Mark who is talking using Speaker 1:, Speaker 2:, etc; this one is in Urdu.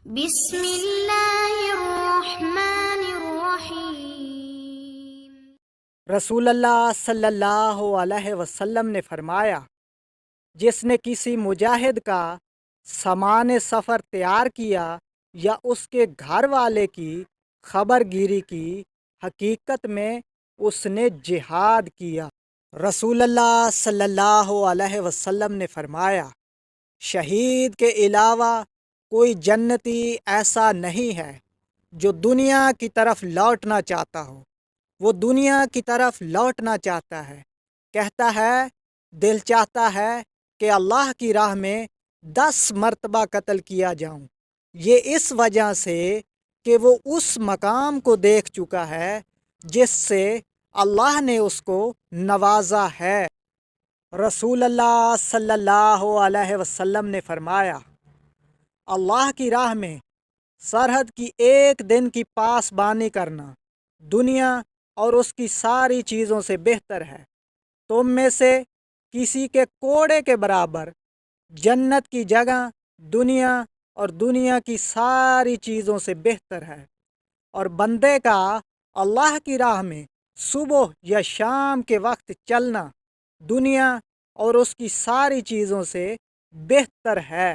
Speaker 1: بسم اللہ الرحمن الرحیم۔
Speaker 2: رسول اللہ صلی اللہ علیہ وسلم نے فرمایا، جس نے کسی مجاہد کا سامان سفر تیار کیا یا اس کے گھر والے کی خبر گیری کی، حقیقت میں اس نے جہاد کیا۔ رسول اللہ صلی اللہ علیہ وسلم نے فرمایا، شہید کے علاوہ کوئی جنتی ایسا نہیں ہے جو دنیا کی طرف لوٹنا چاہتا ہو۔ وہ دنیا کی طرف لوٹنا چاہتا ہے، کہتا ہے دل چاہتا ہے کہ اللہ کی راہ میں 10 مرتبہ قتل کیا جاؤں، یہ اس وجہ سے کہ وہ اس مقام کو دیکھ چکا ہے جس سے اللہ نے اس کو نوازا ہے۔ رسول اللہ صلی اللہ علیہ وسلم نے فرمایا، اللہ کی راہ میں سرحد کی ایک دن کی پاسبانی کرنا دنیا اور اس کی ساری چیزوں سے بہتر ہے۔ تم میں سے کسی کے کوڑے کے برابر جنت کی جگہ دنیا اور دنیا کی ساری چیزوں سے بہتر ہے، اور بندے کا اللہ کی راہ میں صبح یا شام کے وقت چلنا دنیا اور اس کی ساری چیزوں سے بہتر ہے۔